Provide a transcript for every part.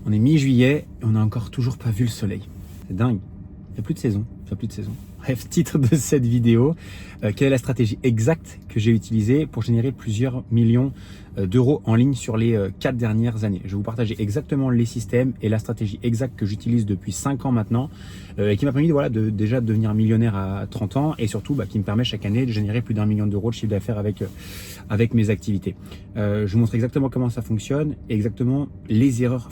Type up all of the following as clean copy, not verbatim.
On est mi-juillet et on n'a encore toujours pas vu le soleil. C'est dingue. Il n'y a plus de saison. Il n'y a plus de saison. Bref, titre de cette vidéo, quelle est la stratégie exacte que j'ai utilisée pour générer plusieurs millions d'euros en ligne sur les 4 dernières années. Je vais vous partager exactement les systèmes et la stratégie exacte que j'utilise depuis 5 ans maintenant et qui m'a permis de déjà devenir millionnaire à 30 ans et surtout qui me permet chaque année de générer plus d'1 million d'euros de chiffre d'affaires avec mes activités. Je vous montre exactement comment ça fonctionne, exactement les erreurs,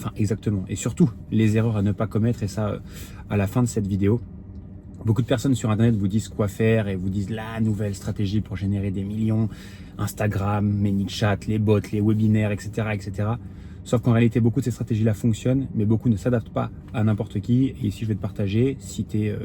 et surtout les erreurs à ne pas commettre, et ça à la fin de cette vidéo. Beaucoup de personnes sur Internet vous disent quoi faire et vous disent la nouvelle stratégie pour générer des millions, Instagram, ManyChat, les bots, les webinaires, etc., etc. Sauf qu'en réalité, beaucoup de ces stratégies-là fonctionnent, mais beaucoup ne s'adaptent pas à n'importe qui. Et ici, je vais te partager, si tu es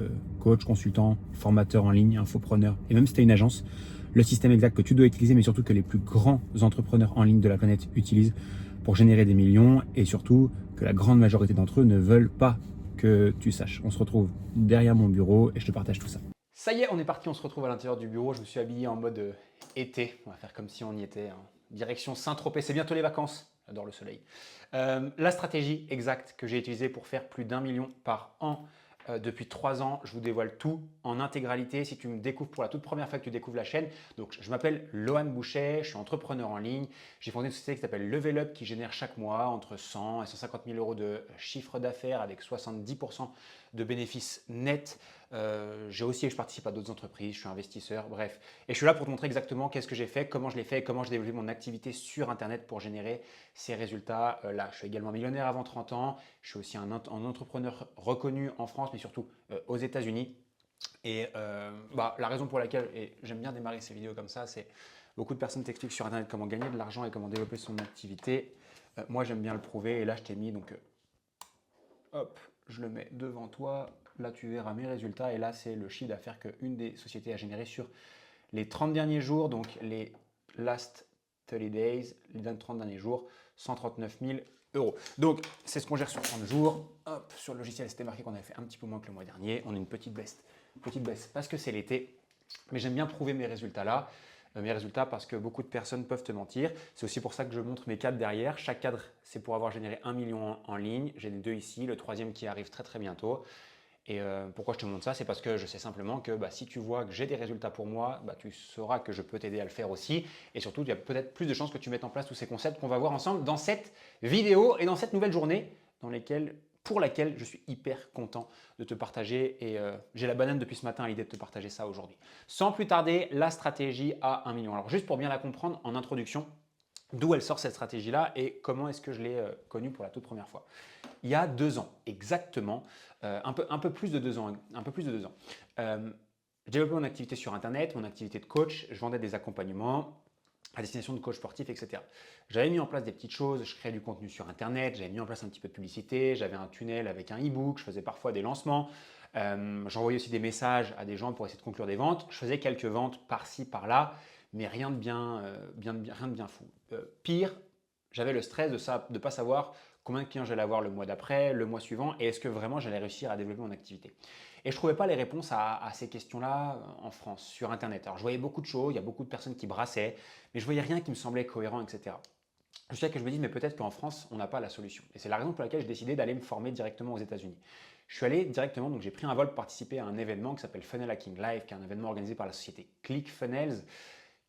coach, consultant, formateur en ligne, infopreneur, et même si tu as une agence, le système exact que tu dois utiliser, mais surtout que les plus grands entrepreneurs en ligne de la planète utilisent pour générer des millions, et surtout que la grande majorité d'entre eux ne veulent pas que tu saches. On se retrouve derrière mon bureau et je te partage tout ça. Ça y est, on est parti, on se retrouve à l'intérieur du bureau. Je me suis habillé en mode été. On va faire comme si on y était, hein. Direction Saint-Tropez, c'est bientôt les vacances. J'adore le soleil. La stratégie exacte que j'ai utilisée pour faire plus d'1 million par an depuis 3 ans, je vous dévoile tout en intégralité. Si tu me découvres pour la toute première fois que tu découvres la chaîne, donc je m'appelle Lohan Boucher, je suis entrepreneur en ligne. J'ai fondé une société qui s'appelle Level Up qui génère chaque mois entre 100 et 150 000 euros de chiffre d'affaires avec 70% de bénéfices nets. Je participe à d'autres entreprises, je suis investisseur, bref. Et je suis là pour te montrer exactement qu'est-ce que j'ai fait, comment je l'ai fait et comment j'ai développé mon activité sur Internet pour générer ces résultats. Là, je suis également millionnaire avant 30 ans. Je suis aussi un entrepreneur reconnu en France, mais surtout aux États-Unis. Et la raison pour laquelle, et j'aime bien démarrer ces vidéos comme ça, c'est beaucoup de personnes t'expliquent sur Internet comment gagner de l'argent et comment développer son activité. Moi, j'aime bien le prouver et là, je t'ai mis donc hop, je le mets devant toi. Là, tu verras mes résultats. Et là, c'est le chiffre d'affaires qu'une des sociétés a généré sur les 30 derniers jours, donc les last 30 days, les 30 derniers jours, 139 000 euros. Donc, c'est ce qu'on gère sur 30 jours. Hop, sur le logiciel, c'était marqué qu'on avait fait un petit peu moins que le mois dernier. On a une petite baisse parce que c'est l'été. Mais j'aime bien prouver mes résultats parce que beaucoup de personnes peuvent te mentir. C'est aussi pour ça que je montre mes cadres derrière. Chaque cadre, c'est pour avoir généré 1 million en ligne. J'ai les 2 ici, le troisième qui arrive très très bientôt. Et pourquoi je te montre ça? C'est parce que je sais simplement que si tu vois que j'ai des résultats pour moi, tu sauras que je peux t'aider à le faire aussi. Et surtout, il y a peut-être plus de chances que tu mettes en place tous ces concepts qu'on va voir ensemble dans cette vidéo et dans cette nouvelle journée pour laquelle je suis hyper content de te partager. Et j'ai la banane depuis ce matin à l'idée de te partager ça aujourd'hui. Sans plus tarder, la stratégie à 1 million. Alors juste pour bien la comprendre en introduction, d'où elle sort cette stratégie-là et comment est-ce que je l'ai connue pour la toute première fois. Il y a 2 ans, exactement, un peu plus de 2 ans, je développais mon activité sur Internet, mon activité de coach, je vendais des accompagnements à destination de coachs sportifs, etc. J'avais mis en place des petites choses, je créais du contenu sur Internet, j'avais mis en place un petit peu de publicité, j'avais un tunnel avec un e-book, je faisais parfois des lancements, j'envoyais aussi des messages à des gens pour essayer de conclure des ventes, je faisais quelques ventes par-ci, par-là, mais rien de bien fou. Pire, j'avais le stress de ne pas savoir combien de clients j'allais avoir le mois d'après, le mois suivant, et est-ce que vraiment j'allais réussir à développer mon activité. Et je ne trouvais pas les réponses à ces questions-là en France, sur Internet. Alors je voyais beaucoup de choses, il y a beaucoup de personnes qui brassaient, mais je voyais rien qui me semblait cohérent, etc. Jusqu'à que je me dise, mais peut-être qu'en France, on n'a pas la solution. Et c'est la raison pour laquelle j'ai décidé d'aller me former directement aux États-Unis. Je suis allé directement, donc j'ai pris un vol pour participer à un événement qui s'appelle Funnel Hacking Live, qui est un événement organisé par la société ClickFunnels,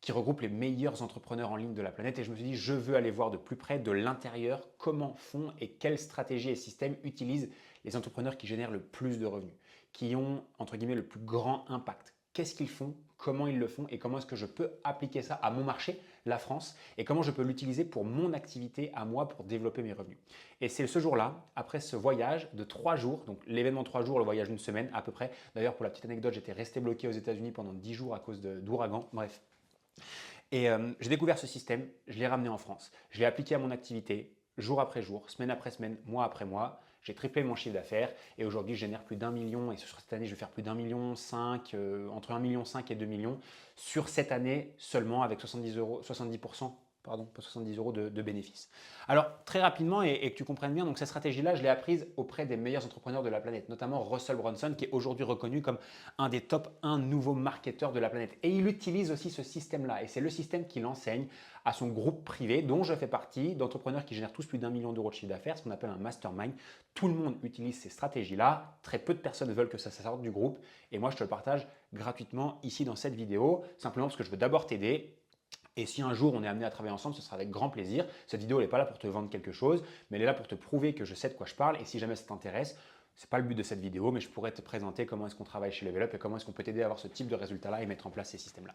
qui regroupe les meilleurs entrepreneurs en ligne de la planète. Et je me suis dit, je veux aller voir de plus près, de l'intérieur, comment font et quelles stratégies et systèmes utilisent les entrepreneurs qui génèrent le plus de revenus, qui ont, entre guillemets, le plus grand impact. Qu'est-ce qu'ils font, comment ils le font et comment est-ce que je peux appliquer ça à mon marché, la France, et comment je peux l'utiliser pour mon activité à moi pour développer mes revenus. Et c'est ce jour-là, après ce voyage de 3 jours, donc l'événement 3 jours, le voyage d'une semaine à peu près. D'ailleurs, pour la petite anecdote, j'étais resté bloqué aux États-Unis pendant 10 jours à cause d'ouragans. Bref. Et j'ai découvert ce système, je l'ai ramené en France. Je l'ai appliqué à mon activité, jour après jour, semaine après semaine, mois après mois. J'ai triplé mon chiffre d'affaires et aujourd'hui, je génère plus d'1 million. Et sur cette année, je vais faire plus d'1,5 million, entre 1,5 million et 2 millions sur cette année seulement avec 70%, pardon, pas 70 euros de bénéfices. Alors, très rapidement, et que tu comprennes bien, donc cette stratégie-là, je l'ai apprise auprès des meilleurs entrepreneurs de la planète, notamment Russell Brunson, qui est aujourd'hui reconnu comme un des top 1 nouveaux marketeurs de la planète. Et il utilise aussi ce système-là, et c'est le système qu'il enseigne à son groupe privé, dont je fais partie, d'entrepreneurs qui génèrent tous plus d'1 million d'euros de chiffre d'affaires, ce qu'on appelle un mastermind. Tout le monde utilise ces stratégies-là, très peu de personnes veulent que ça sorte du groupe, et moi je te le partage gratuitement ici dans cette vidéo, simplement parce que je veux d'abord t'aider. Et si un jour on est amené à travailler ensemble, ce sera avec grand plaisir. Cette vidéo n'est pas là pour te vendre quelque chose, mais elle est là pour te prouver que je sais de quoi je parle. Et si jamais ça t'intéresse, ce n'est pas le but de cette vidéo, mais je pourrais te présenter comment est-ce qu'on travaille chez Level Up et comment est-ce qu'on peut t'aider à avoir ce type de résultat-là et mettre en place ces systèmes-là.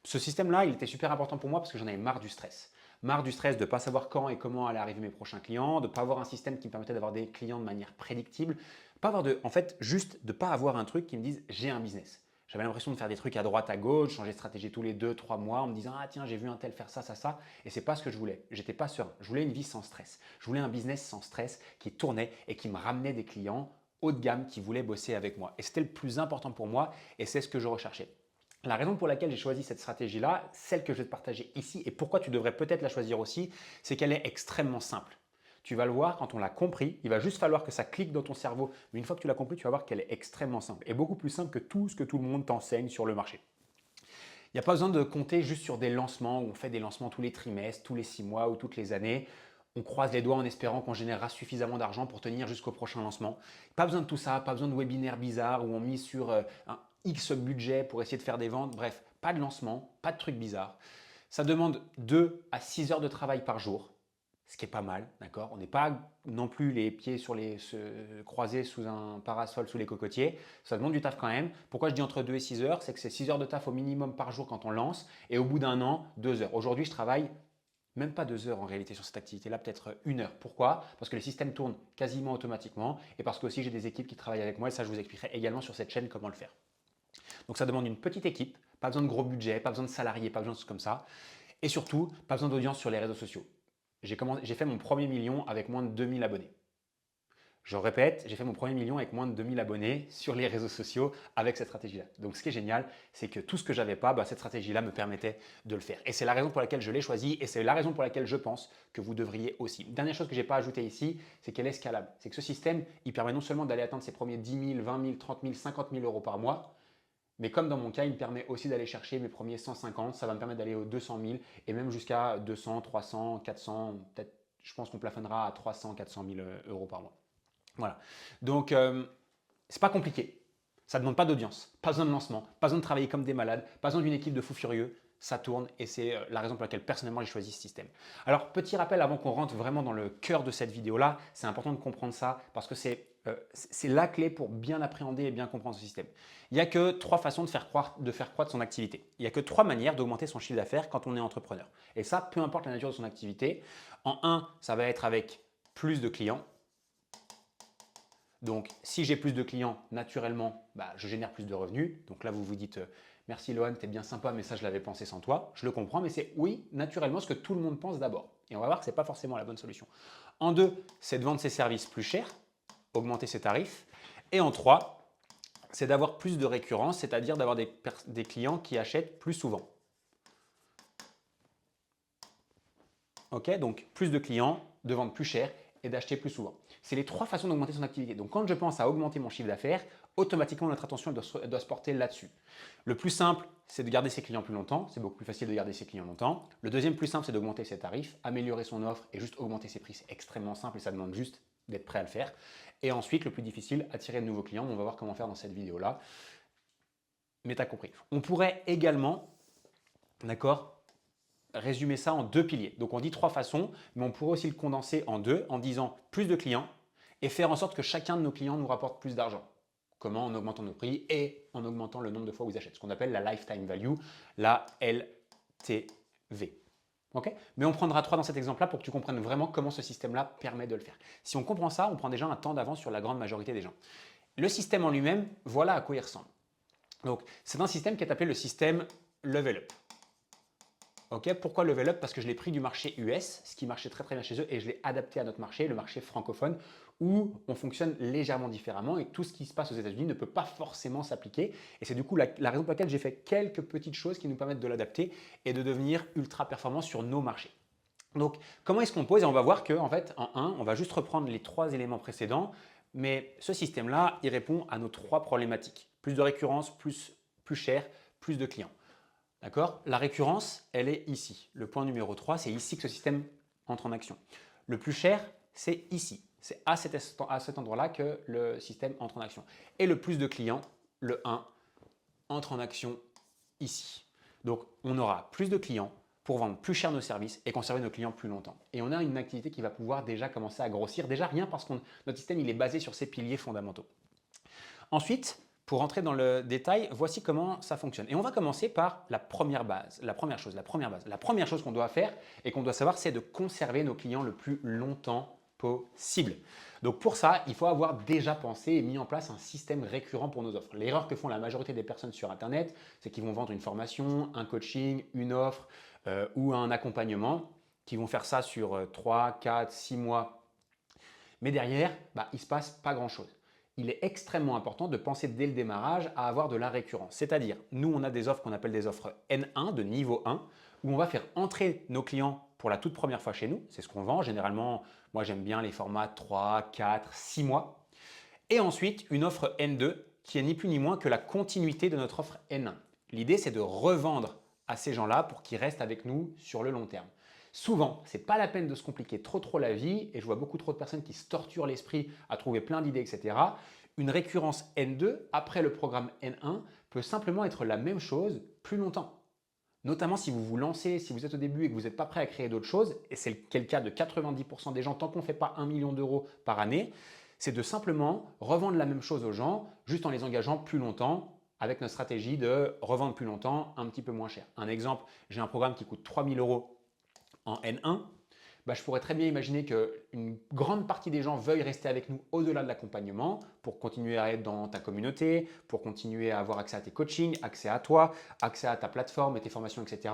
Ce système-là, il était super important pour moi parce que j'en avais marre du stress. Marre du stress de ne pas savoir quand et comment allaient arriver mes prochains clients, de ne pas avoir un système qui me permettait d'avoir des clients de manière prédictible, en fait, juste de ne pas avoir un truc qui me dise j'ai un business. J'avais l'impression de faire des trucs à droite, à gauche, changer de stratégie tous les 2-3 mois en me disant « Ah tiens, j'ai vu un tel faire ça, ça, ça ». Et ce n'est pas ce que je voulais. J'étais pas serein. Je voulais une vie sans stress. Je voulais un business sans stress qui tournait et qui me ramenait des clients haut de gamme qui voulaient bosser avec moi. Et c'était le plus important pour moi et c'est ce que je recherchais. La raison pour laquelle j'ai choisi cette stratégie-là, celle que je vais te partager ici et pourquoi tu devrais peut-être la choisir aussi, c'est qu'elle est extrêmement simple. Tu vas le voir quand on l'a compris, il va juste falloir que ça clique dans ton cerveau. Mais une fois que tu l'as compris, tu vas voir qu'elle est extrêmement simple et beaucoup plus simple que tout ce que tout le monde t'enseigne sur le marché. Il n'y a pas besoin de compter juste sur des lancements où on fait des lancements tous les trimestres, tous les 6 mois ou toutes les années. On croise les doigts en espérant qu'on générera suffisamment d'argent pour tenir jusqu'au prochain lancement. Pas besoin de tout ça, pas besoin de webinaires bizarres où on mise sur un X budget pour essayer de faire des ventes. Bref, pas de lancement, pas de trucs bizarres. Ça demande 2 à 6 heures de travail par jour. Ce qui est pas mal, d'accord? On n'est pas non plus les pieds se croiser sous un parasol, sous les cocotiers. Ça demande du taf quand même. Pourquoi je dis entre 2 et 6 heures? C'est que c'est 6 heures de taf au minimum par jour quand on lance et au bout d'un an, 2 heures. Aujourd'hui, je travaille même pas 2 heures en réalité sur cette activité-là, peut-être 1 heure. Pourquoi? Parce que les systèmes tournent quasiment automatiquement et parce que aussi j'ai des équipes qui travaillent avec moi et ça, je vous expliquerai également sur cette chaîne comment le faire. Donc ça demande une petite équipe, pas besoin de gros budget, pas besoin de salariés, pas besoin de choses comme ça. Et surtout, pas besoin d'audience sur les réseaux sociaux. J'ai fait mon premier million avec moins de 2000 abonnés. Je répète, j'ai fait mon premier million avec moins de 2000 abonnés sur les réseaux sociaux avec cette stratégie-là. Donc ce qui est génial, c'est que tout ce que j'avais pas, cette stratégie-là me permettait de le faire. Et c'est la raison pour laquelle je l'ai choisi et c'est la raison pour laquelle je pense que vous devriez aussi. Dernière chose que je n'ai pas ajoutée ici, c'est qu'elle est scalable. C'est que ce système, il permet non seulement d'aller atteindre ses premiers 10 000, 20 000, 30 000, 50 000 euros par mois, mais comme dans mon cas, il me permet aussi d'aller chercher mes premiers 150, ça va me permettre d'aller aux 200 000 et même jusqu'à 200, 300, 400, peut-être, je pense qu'on plafonnera à 300, 400 000 euros par mois. Voilà. Donc, c'est pas compliqué. Ça ne demande pas d'audience, pas besoin de lancement, pas besoin de travailler comme des malades, pas besoin d'une équipe de fous furieux. Ça tourne et c'est la raison pour laquelle personnellement j'ai choisi ce système. Alors, petit rappel avant qu'on rentre vraiment dans le cœur de cette vidéo-là, c'est important de comprendre ça parce que c'est la clé pour bien appréhender et bien comprendre ce système. Il n'y a que 3 façons de faire croître son activité. Il n'y a que 3 manières d'augmenter son chiffre d'affaires quand on est entrepreneur. Et ça, peu importe la nature de son activité. En 1, ça va être avec plus de clients. Donc, si j'ai plus de clients, naturellement, je génère plus de revenus. Donc là, vous vous dites merci Lohan, t'es bien sympa, mais ça, je l'avais pensé sans toi. Je le comprends, mais c'est oui, naturellement, ce que tout le monde pense d'abord. Et on va voir que ce n'est pas forcément la bonne solution. En 2, c'est de vendre ses services plus chers, augmenter ses tarifs. Et en 3, c'est d'avoir plus de récurrence, c'est-à-dire d'avoir des clients qui achètent plus souvent. Ok, donc plus de clients, de vendre plus cher et d'acheter plus souvent. C'est les 3 façons d'augmenter son activité. Donc quand je pense à augmenter mon chiffre d'affaires, automatiquement notre attention doit se porter là-dessus. Le plus simple, c'est de garder ses clients plus longtemps. C'est beaucoup plus facile de garder ses clients longtemps. Le deuxième plus simple, c'est d'augmenter ses tarifs, améliorer son offre et juste augmenter ses prix. C'est extrêmement simple et ça demande juste d'être prêt à le faire. Et ensuite, le plus difficile, attirer de nouveaux clients. On va voir comment faire dans cette vidéo-là. Mais tu as compris. On pourrait également, d'accord, résumer ça en 2 piliers. Donc on dit 3 façons, mais on pourrait aussi le condenser en 2 en disant plus de clients et faire en sorte que chacun de nos clients nous rapporte plus d'argent. Comment? En augmentant nos prix et en augmentant le nombre de fois où ils achètent. Ce qu'on appelle la lifetime value, la LTV. Okay, mais on prendra 3 dans cet exemple-là pour que tu comprennes vraiment comment ce système-là permet de le faire. Si on comprend ça, on prend déjà un temps d'avance sur la grande majorité des gens. Le système en lui-même, voilà à quoi il ressemble. Donc, c'est un système qui est appelé le système Level Up. Okay, pourquoi Level Up? Parce que je l'ai pris du marché US, ce qui marchait très très bien chez eux, et je l'ai adapté à notre marché, le marché francophone, où on fonctionne légèrement différemment et tout ce qui se passe aux États-Unis ne peut pas forcément s'appliquer. Et c'est du coup la raison pour laquelle j'ai fait quelques petites choses qui nous permettent de l'adapter et de devenir ultra performant sur nos marchés. Donc, comment est-ce qu'on pose? Et on va voir qu'en fait, en 1, on va juste reprendre les 3 éléments précédents, mais ce système-là, il répond à nos 3 problématiques. Plus de récurrence, plus cher, plus de clients. D'accord? La récurrence, elle est ici. Le point numéro 3, c'est ici que ce système entre en action. Le plus cher, c'est ici. C'est à cet endroit-là que le système entre en action. Et le plus de clients, le 1, entre en action ici. Donc, on aura plus de clients pour vendre plus cher nos services et conserver nos clients plus longtemps. Et on a une activité qui va pouvoir déjà commencer à grossir. Déjà rien parce que notre système il est basé sur ces piliers fondamentaux. Ensuite, pour rentrer dans le détail, voici comment ça fonctionne. Et on va commencer par la première base, la première chose. La première chose qu'on doit faire et qu'on doit savoir, c'est de conserver nos clients le plus longtemps possible. Donc pour ça, il faut avoir déjà pensé et mis en place un système récurrent pour nos offres. L'erreur que font la majorité des personnes sur Internet, c'est qu'ils vont vendre une formation, un coaching, une offre ou un accompagnement, qui vont faire ça sur 3, 4, 6 mois. Mais derrière, il ne se passe pas grand-chose. Il est extrêmement important de penser dès le démarrage à avoir de la récurrence. C'est-à-dire, nous, on a des offres qu'on appelle des offres N1 de niveau 1, où on va faire entrer nos clients pour la toute première fois chez nous. C'est ce qu'on vend. Généralement, moi, j'aime bien les formats 3, 4, 6 mois. Et ensuite, une offre N2 qui est ni plus ni moins que la continuité de notre offre N1. L'idée, c'est de revendre à ces gens-là pour qu'ils restent avec nous sur le long terme. Souvent, ce n'est pas la peine de se compliquer trop la vie et je vois beaucoup trop de personnes qui se torturent l'esprit à trouver plein d'idées, etc. Une récurrence N2 après le programme N1 peut simplement être la même chose plus longtemps. Notamment si vous vous lancez, si vous êtes au début et que vous n'êtes pas prêt à créer d'autres choses, et c'est le cas de 90% des gens tant qu'on ne fait pas 1 million d'euros par année, c'est de simplement revendre la même chose aux gens juste en les engageant plus longtemps avec notre stratégie de revendre plus longtemps un petit peu moins cher. Un exemple, j'ai un programme qui coûte 3 000 euros en N1, je pourrais très bien imaginer qu'une grande partie des gens veuillent rester avec nous au-delà de l'accompagnement pour continuer à être dans ta communauté, pour continuer à avoir accès à tes coachings, accès à toi, accès à ta plateforme et tes formations, etc.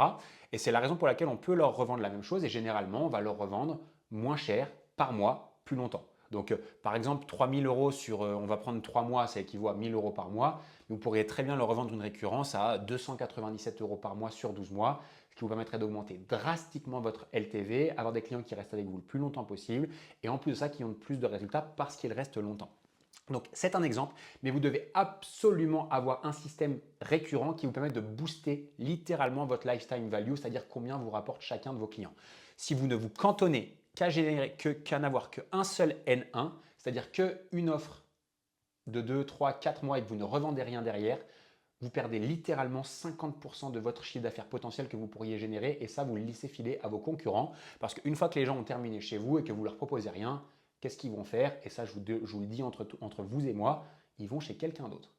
Et c'est la raison pour laquelle on peut leur revendre la même chose et généralement, on va leur revendre moins cher par mois, plus longtemps. Donc, par exemple, 3 000 euros sur, on va prendre 3 mois, ça équivaut à 1 000 euros par mois. Vous pourriez très bien leur revendre une récurrence à 297 euros par mois sur 12 mois, ce qui vous permettrait d'augmenter drastiquement votre LTV, avoir des clients qui restent avec vous le plus longtemps possible et en plus de ça, qui ont plus de résultats parce qu'ils restent longtemps. Donc, c'est un exemple, mais vous devez absolument avoir un système récurrent qui vous permet de booster littéralement votre lifetime value, c'est-à-dire combien vous rapporte chacun de vos clients. Si vous ne vous cantonnez qu'à n'avoir qu'un seul N1, c'est-à-dire qu'une offre de 2, 3, 4 mois et que vous ne revendez rien derrière, vous perdez littéralement 50% de votre chiffre d'affaires potentiel que vous pourriez générer et ça, vous le laissez filer à vos concurrents parce qu'une fois que les gens ont terminé chez vous et que vous ne leur proposez rien, qu'est-ce qu'ils vont faire? Et ça, je vous le dis entre vous et moi, ils vont chez quelqu'un d'autre.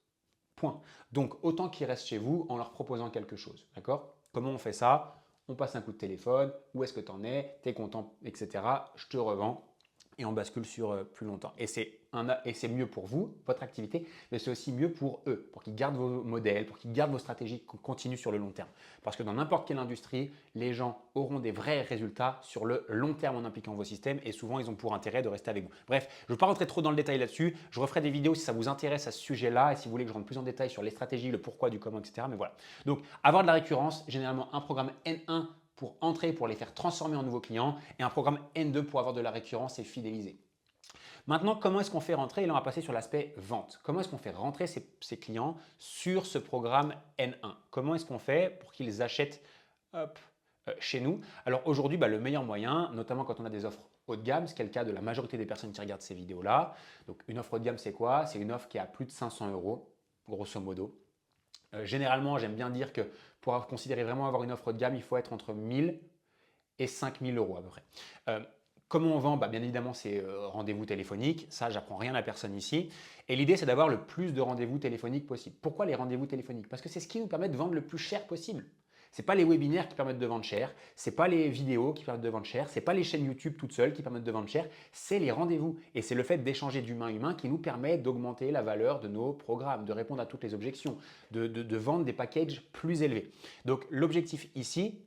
Point. Donc, autant qu'ils restent chez vous en leur proposant quelque chose. D'accord? Comment on fait ça? On passe un coup de téléphone, où est-ce que tu en es, tu es content, etc. Je te revends et on bascule sur plus longtemps. Et c'est mieux pour vous, votre activité, mais c'est aussi mieux pour eux, pour qu'ils gardent vos modèles, pour qu'ils gardent vos stratégies continues sur le long terme. Parce que dans n'importe quelle industrie, les gens auront des vrais résultats sur le long terme en impliquant vos systèmes et souvent ils ont pour intérêt de rester avec vous. Bref, je ne veux pas rentrer trop dans le détail là-dessus. Je referai des vidéos si ça vous intéresse à ce sujet-là et si vous voulez que je rentre plus en détail sur les stratégies, le pourquoi, du comment, etc. Mais voilà. Donc, avoir de la récurrence, généralement un programme N1 pour entrer, pour les faire transformer en nouveaux clients et un programme N2 pour avoir de la récurrence et fidéliser. Maintenant, comment est-ce qu'on fait rentrer? Et là, on va passer sur l'aspect vente. Comment est-ce qu'on fait rentrer ces clients sur ce programme N1? Comment est-ce qu'on fait pour qu'ils achètent chez nous? Alors aujourd'hui, le meilleur moyen, notamment quand on a des offres haut de gamme, ce qui est le cas de la majorité des personnes qui regardent ces vidéos-là. Donc une offre haut de gamme, c'est quoi? C'est une offre qui est à plus de 500 euros, grosso modo. Généralement, j'aime bien dire que pour considérer vraiment avoir une offre haut de gamme, il faut être entre 1 000 et 5 000 euros à peu près. Comment on vend? Bien évidemment, c'est rendez-vous téléphonique. Ça, j'apprends rien à personne ici. Et l'idée, c'est d'avoir le plus de rendez-vous téléphoniques possible. Pourquoi les rendez-vous téléphoniques? Parce que c'est ce qui nous permet de vendre le plus cher possible. Ce n'est pas les webinaires qui permettent de vendre cher, ce n'est pas les vidéos qui permettent de vendre cher, ce n'est pas les chaînes YouTube toutes seules qui permettent de vendre cher, c'est les rendez-vous. Et c'est le fait d'échanger d'humain à humain qui nous permet d'augmenter la valeur de nos programmes, de répondre à toutes les objections, de vendre des packages plus élevés. Donc l'objectif ici,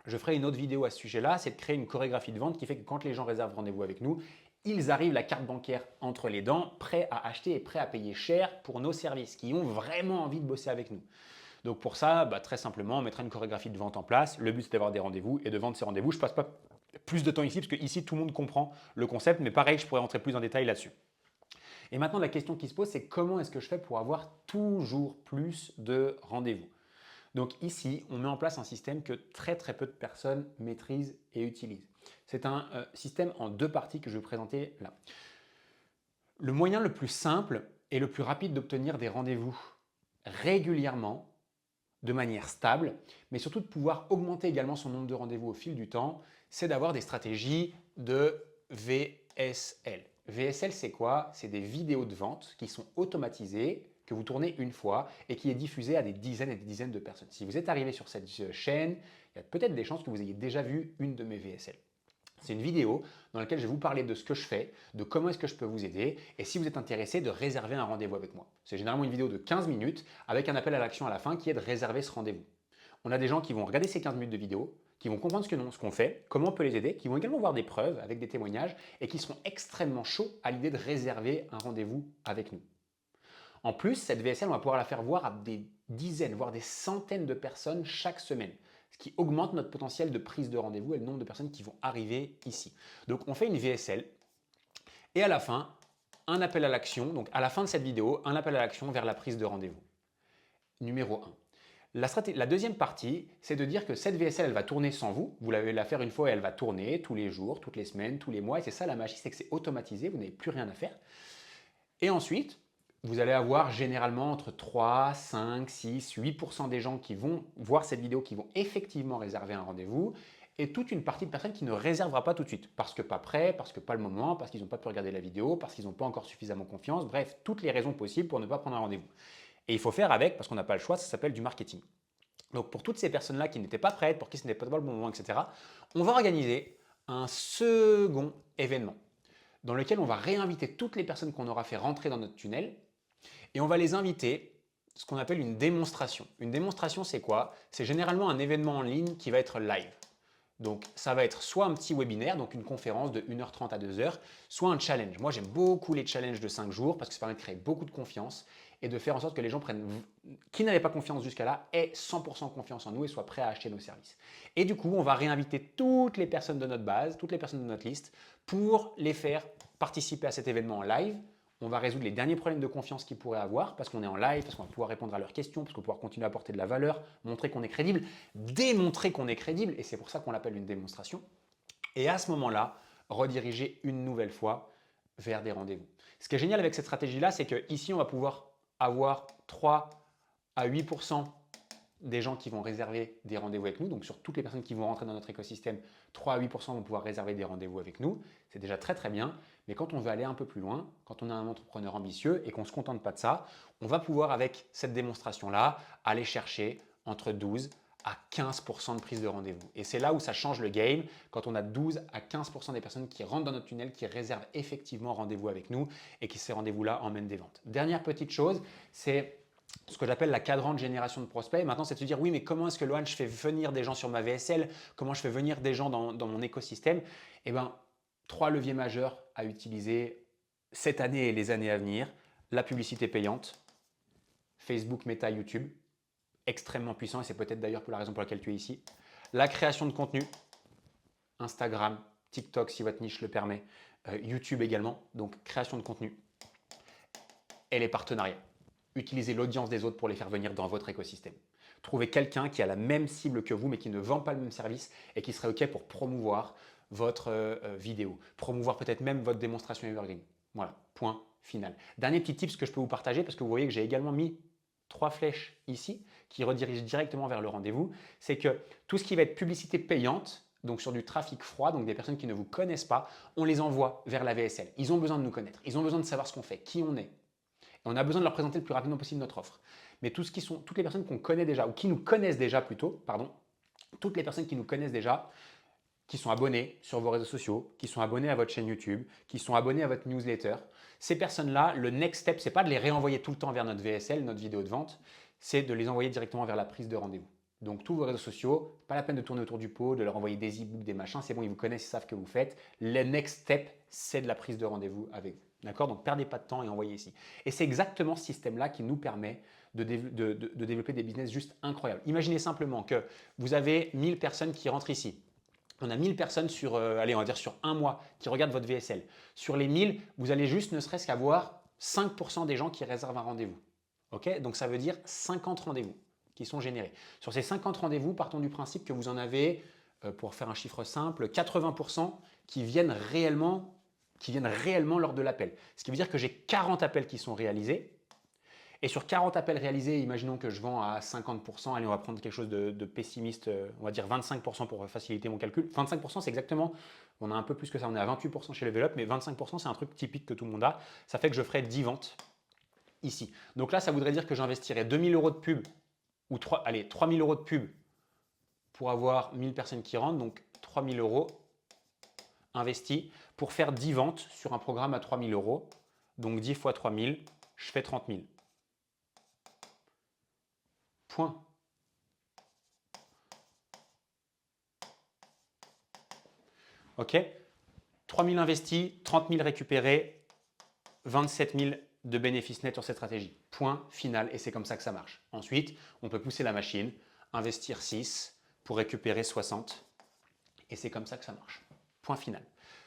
je ferai une autre vidéo à ce sujet-là, c'est de créer une chorégraphie de vente qui fait que quand les gens réservent rendez-vous avec nous, ils arrivent la carte bancaire entre les dents, prêts à acheter et prêts à payer cher pour nos services, qui ont vraiment envie de bosser avec nous. Donc pour ça, très simplement, on mettra une chorégraphie de vente en place. Le but, c'est d'avoir des rendez-vous et de vendre ces rendez-vous. Je ne passe pas plus de temps ici, parce que ici, tout le monde comprend le concept, mais pareil, je pourrais rentrer plus en détail là-dessus. Et maintenant, la question qui se pose, c'est comment est-ce que je fais pour avoir toujours plus de rendez-vous? Donc ici, on met en place un système que très très peu de personnes maîtrisent et utilisent. C'est un système en deux parties que je vais vous présenter là. Le moyen le plus simple et le plus rapide d'obtenir des rendez-vous régulièrement, de manière stable, mais surtout de pouvoir augmenter également son nombre de rendez-vous au fil du temps, c'est d'avoir des stratégies de VSL. VSL, c'est quoi? C'est des vidéos de vente qui sont automatisées, que vous tournez une fois et qui est diffusée à des dizaines et des dizaines de personnes. Si vous êtes arrivé sur cette chaîne, il y a peut-être des chances que vous ayez déjà vu une de mes VSL. C'est une vidéo dans laquelle je vais vous parler de ce que je fais, de comment est-ce que je peux vous aider et si vous êtes intéressé de réserver un rendez-vous avec moi. C'est généralement une vidéo de 15 minutes avec un appel à l'action à la fin qui est de réserver ce rendez-vous. On a des gens qui vont regarder ces 15 minutes de vidéo, qui vont comprendre ce qu'on fait, comment on peut les aider, qui vont également voir des preuves avec des témoignages et qui seront extrêmement chauds à l'idée de réserver un rendez-vous avec nous. En plus, cette VSL, on va pouvoir la faire voir à des dizaines, voire des centaines de personnes chaque semaine, ce qui augmente notre potentiel de prise de rendez-vous et le nombre de personnes qui vont arriver ici. Donc, on fait une VSL et à la fin, un appel à l'action. Donc, à la fin de cette vidéo, un appel à l'action vers la prise de rendez-vous. Numéro 1. La deuxième partie, c'est de dire que cette VSL, elle va tourner sans vous. Vous l'avez la faire une fois et elle va tourner tous les jours, toutes les semaines, tous les mois. Et c'est ça la magie, c'est que c'est automatisé, vous n'avez plus rien à faire. Et ensuite, vous allez avoir généralement entre 3, 5, 6, 8% des gens qui vont voir cette vidéo, qui vont effectivement réserver un rendez-vous, et toute une partie de personnes qui ne réservera pas tout de suite, parce que pas prêt, parce que pas le moment, parce qu'ils n'ont pas pu regarder la vidéo, parce qu'ils n'ont pas encore suffisamment confiance, bref, toutes les raisons possibles pour ne pas prendre un rendez-vous. Et il faut faire avec, parce qu'on n'a pas le choix, ça s'appelle du marketing. Donc pour toutes ces personnes-là qui n'étaient pas prêtes, pour qui ce n'était pas le bon moment, etc., on va organiser un second événement dans lequel on va réinviter toutes les personnes qu'on aura fait rentrer dans notre tunnel et on va les inviter, ce qu'on appelle une démonstration. Une démonstration, c'est quoi? C'est généralement un événement en ligne qui va être live. Donc, ça va être soit un petit webinaire, donc une conférence de 1h30 à 2h, soit un challenge. Moi, j'aime beaucoup les challenges de 5 jours parce que ça permet de créer beaucoup de confiance et de faire en sorte que les gens qui n'avaient pas confiance jusqu'à là aient 100% confiance en nous et soient prêts à acheter nos services. Et du coup, on va réinviter toutes les personnes de notre base, toutes les personnes de notre liste pour les faire participer à cet événement en live. On va résoudre les derniers problèmes de confiance qu'ils pourraient avoir parce qu'on est en live, parce qu'on va pouvoir répondre à leurs questions, parce qu'on va pouvoir continuer à apporter de la valeur, montrer qu'on est crédible, démontrer qu'on est crédible, et c'est pour ça qu'on l'appelle une démonstration. Et à ce moment-là, rediriger une nouvelle fois vers des rendez-vous. Ce qui est génial avec cette stratégie-là, c'est qu'ici, on va pouvoir avoir 3 à 8% des gens qui vont réserver des rendez-vous avec nous. Donc, sur toutes les personnes qui vont rentrer dans notre écosystème, 3 à 8% vont pouvoir réserver des rendez-vous avec nous. C'est déjà très très bien. Mais quand on veut aller un peu plus loin, quand on est un entrepreneur ambitieux et qu'on ne se contente pas de ça, on va pouvoir, avec cette démonstration-là, aller chercher entre 12 à 15% de prise de rendez-vous. Et c'est là où ça change le game, quand on a 12 à 15% des personnes qui rentrent dans notre tunnel, qui réservent effectivement rendez-vous avec nous et qui ces rendez-vous-là emmènent des ventes. Dernière petite chose, c'est ce que j'appelle la cadran de génération de prospects. Maintenant, c'est de se dire, oui, mais comment est-ce que, Lohan, je fais venir des gens sur ma VSL? Comment je fais venir des gens dans mon écosystème? Eh bien, 3 leviers majeurs à utiliser cette année et les années à venir. La publicité payante, Facebook, Meta, YouTube, extrêmement puissant et c'est peut-être d'ailleurs pour la raison pour laquelle tu es ici. La création de contenu, Instagram, TikTok si votre niche le permet, YouTube également, donc création de contenu et les partenariats. Utilisez l'audience des autres pour les faire venir dans votre écosystème. Trouvez quelqu'un qui a la même cible que vous mais qui ne vend pas le même service et qui serait OK pour promouvoir votre vidéo, promouvoir peut-être même votre démonstration Evergreen. Voilà, point final. Dernier petit tips que je peux vous partager parce que vous voyez que j'ai également mis 3 flèches ici qui redirigent directement vers le rendez-vous, c'est que tout ce qui va être publicité payante, donc sur du trafic froid, donc des personnes qui ne vous connaissent pas, on les envoie vers la VSL. Ils ont besoin de nous connaître, ils ont besoin de savoir ce qu'on fait, qui on est. Et on a besoin de leur présenter le plus rapidement possible notre offre. Mais toutes les personnes qu'on connaît déjà, ou qui nous connaissent déjà plutôt, toutes les personnes qui nous connaissent déjà, qui sont abonnés sur vos réseaux sociaux, qui sont abonnés à votre chaîne YouTube, qui sont abonnés à votre newsletter, ces personnes-là, le next step, ce n'est pas de les réenvoyer tout le temps vers notre VSL, notre vidéo de vente, c'est de les envoyer directement vers la prise de rendez-vous. Donc tous vos réseaux sociaux, pas la peine de tourner autour du pot, de leur envoyer des e-books, des machins, c'est bon, ils vous connaissent, ils savent ce que vous faites. Le next step, c'est de la prise de rendez-vous avec vous. D'accord? Donc perdez pas de temps et envoyez ici. Et c'est exactement ce système-là qui nous permet de développer des business juste incroyables. Imaginez simplement que vous avez 1000 personnes qui rentrent ici. On a 1000 personnes sur, allez, on va dire sur un mois qui regardent votre VSL. Sur les 1000, vous allez juste ne serait-ce qu'avoir 5% des gens qui réservent un rendez-vous. Ok, donc ça veut dire 50 rendez-vous qui sont générés. Sur ces 50 rendez-vous, partons du principe que vous en avez, pour faire un chiffre simple, 80% qui viennent réellement lors de l'appel. Ce qui veut dire que j'ai 40 appels qui sont réalisés. Et sur 40 appels réalisés, imaginons que je vends à 50%, allez, on va prendre quelque chose de pessimiste, on va dire 25% pour faciliter mon calcul. 25%, c'est exactement, on a un peu plus que ça, on est à 28% chez Level Up, mais 25%, c'est un truc typique que tout le monde a. Ça fait que je ferai 10 ventes ici. Donc là, ça voudrait dire que j'investirais 2000 € de pub, ou 3000 € de pub pour avoir 1000 personnes qui rentrent, donc 3000 € investis pour faire 10 ventes sur un programme à 3000 €. Donc 10 fois 3000, je fais 30 000. Point. Ok, 3 000 investis, 30 000 récupérés, 27 000 de bénéfices nets sur cette stratégie. Point final, et c'est comme ça que ça marche. Ensuite, on peut pousser la machine, investir 6 pour récupérer 60, et c'est comme ça que ça marche. Point final.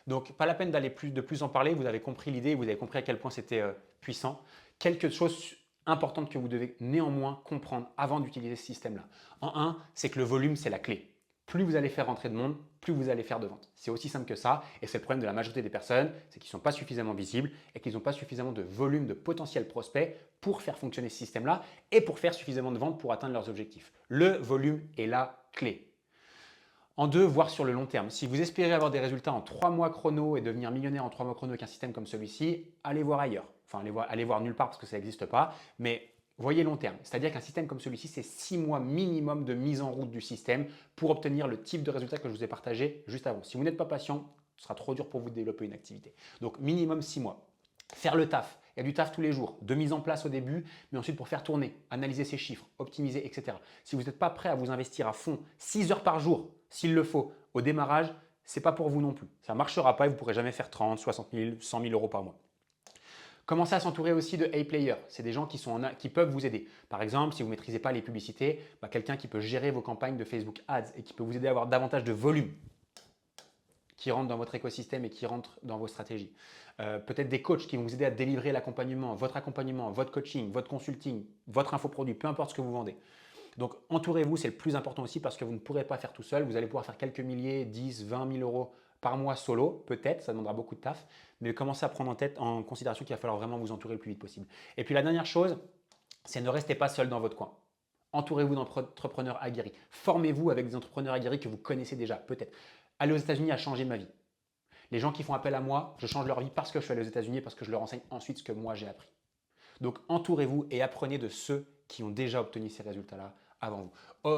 Donc, pas la peine d'aller de plus en parler, vous avez compris l'idée, vous avez compris à quel point c'était puissant. Quelque chose importante que vous devez néanmoins comprendre avant d'utiliser ce système-là. En un, c'est que le volume, c'est la clé. Plus vous allez faire rentrer de monde, plus vous allez faire de ventes. C'est aussi simple que ça, et c'est le problème de la majorité des personnes, c'est qu'ils ne sont pas suffisamment visibles et qu'ils n'ont pas suffisamment de volume de potentiels prospects pour faire fonctionner ce système-là et pour faire suffisamment de ventes pour atteindre leurs objectifs. Le volume est la clé. En deux, voire sur le long terme. Si vous espérez avoir des résultats en 3 mois chrono et devenir millionnaire en 3 mois chrono avec un système comme celui-ci, allez voir ailleurs. Enfin, allez voir nulle part parce que ça n'existe pas, mais voyez long terme. C'est-à-dire qu'un système comme celui-ci, c'est 6 mois minimum de mise en route du système pour obtenir le type de résultat que je vous ai partagé juste avant. Si vous n'êtes pas patient, ce sera trop dur pour vous de développer une activité. Donc minimum 6 mois. Faire le taf. Il y a du taf tous les jours, de mise en place au début, mais ensuite pour faire tourner, analyser ses chiffres, optimiser, etc. Si vous n'êtes pas prêt à vous investir à fond 6 heures par jour, s'il le faut, au démarrage, ce n'est pas pour vous non plus. Ça ne marchera pas et vous ne pourrez jamais faire 30, 60 000, 100 000 € par mois. Commencez à s'entourer aussi de A-players. C'est des gens qui peuvent vous aider. Par exemple, si vous ne maîtrisez pas les publicités, quelqu'un qui peut gérer vos campagnes de Facebook Ads et qui peut vous aider à avoir davantage de volume qui rentre dans votre écosystème et qui rentre dans vos stratégies. Peut-être des coachs qui vont vous aider à délivrer l'accompagnement, votre coaching, votre consulting, votre infoproduit, peu importe ce que vous vendez. Donc entourez-vous, c'est le plus important aussi parce que vous ne pourrez pas faire tout seul. Vous allez pouvoir faire quelques milliers, 10, 20 000 € par mois solo, peut-être, ça demandera beaucoup de taf, mais commencez à prendre en considération qu'il va falloir vraiment vous entourer le plus vite possible. Et puis la dernière chose, c'est ne restez pas seul dans votre coin. Entourez-vous d'entrepreneurs aguerris. Formez-vous avec des entrepreneurs aguerris que vous connaissez déjà, peut-être. Aller aux États-Unis a changé ma vie. Les gens qui font appel à moi, je change leur vie parce que je suis allé aux États-Unis et parce que je leur enseigne ensuite ce que moi j'ai appris. Donc entourez-vous et apprenez de ceux qui ont déjà obtenu ces résultats-là avant vous.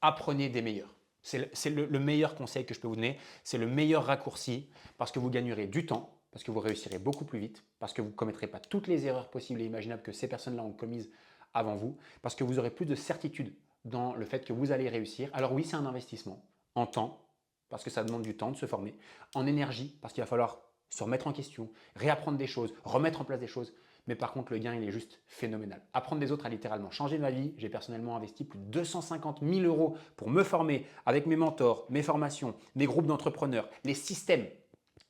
Apprenez des meilleurs. C'est le meilleur conseil que je peux vous donner. C'est le meilleur raccourci parce que vous gagnerez du temps, parce que vous réussirez beaucoup plus vite, parce que vous ne commettrez pas toutes les erreurs possibles et imaginables que ces personnes-là ont commises avant vous, parce que vous aurez plus de certitude dans le fait que vous allez réussir. Alors oui, c'est un investissement en temps, parce que ça demande du temps de se former, en énergie, parce qu'il va falloir se remettre en question, réapprendre des choses, remettre en place des choses. Mais par contre, le gain, il est juste phénoménal. Apprendre des autres a littéralement changé ma vie. J'ai personnellement investi plus de 250 000 € pour me former avec mes mentors, mes formations, mes groupes d'entrepreneurs, les systèmes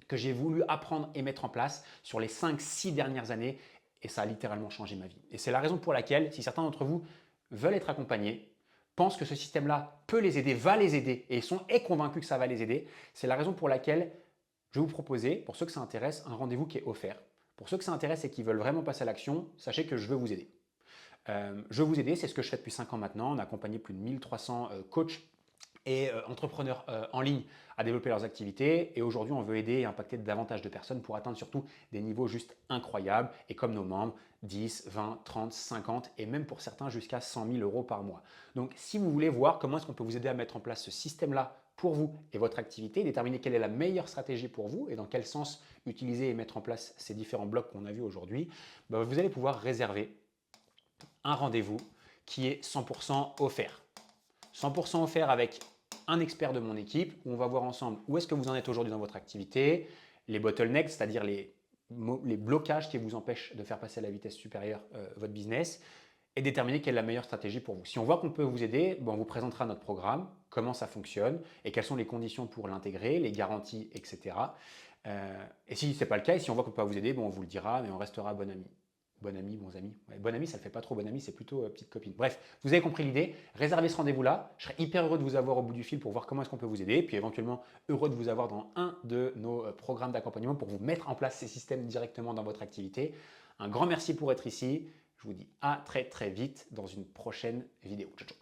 que j'ai voulu apprendre et mettre en place sur les 5-6 dernières années. Et ça a littéralement changé ma vie. Et c'est la raison pour laquelle, si certains d'entre vous veulent être accompagnés, pensent que ce système-là peut les aider, va les aider et sont convaincus que ça va les aider, c'est la raison pour laquelle je vais vous proposer, pour ceux que ça intéresse, un rendez-vous qui est offert. Pour ceux que ça intéresse et qui veulent vraiment passer à l'action, sachez que je veux vous aider. Je veux vous aider, c'est ce que je fais depuis 5 ans maintenant. On a accompagné plus de 1300 coachs et entrepreneurs en ligne à développer leurs activités. Et aujourd'hui, on veut aider et impacter davantage de personnes pour atteindre surtout des niveaux juste incroyables. Et comme nos membres, 10, 20, 30, 50 et même pour certains jusqu'à 100 000 € par mois. Donc, si vous voulez voir comment est-ce qu'on peut vous aider à mettre en place ce système-là pour vous et votre activité, déterminer quelle est la meilleure stratégie pour vous et dans quel sens utiliser et mettre en place ces différents blocs qu'on a vus aujourd'hui, vous allez pouvoir réserver un rendez-vous qui est 100% offert. 100% offert avec un expert de mon équipe où on va voir ensemble où est-ce que vous en êtes aujourd'hui dans votre activité, les bottlenecks, c'est-à-dire les blocages qui vous empêchent de faire passer à la vitesse supérieure votre business, et déterminer quelle est la meilleure stratégie pour vous. Si on voit qu'on peut vous aider, on vous présentera notre programme, comment ça fonctionne et quelles sont les conditions pour l'intégrer, les garanties, etc. Et si ce n'est pas le cas, et si on voit qu'on peut pas vous aider, on vous le dira, mais on restera bon ami. Bon ami, bons amis. Ouais, bon ami, ça ne fait pas trop bon ami, c'est plutôt petite copine. Bref, vous avez compris l'idée. Réservez ce rendez-vous-là. Je serai hyper heureux de vous avoir au bout du fil pour voir comment est-ce qu'on peut vous aider. Puis éventuellement, heureux de vous avoir dans un de nos programmes d'accompagnement pour vous mettre en place ces systèmes directement dans votre activité. Un grand merci pour être ici. Je vous dis à très très vite dans une prochaine vidéo. Ciao, ciao.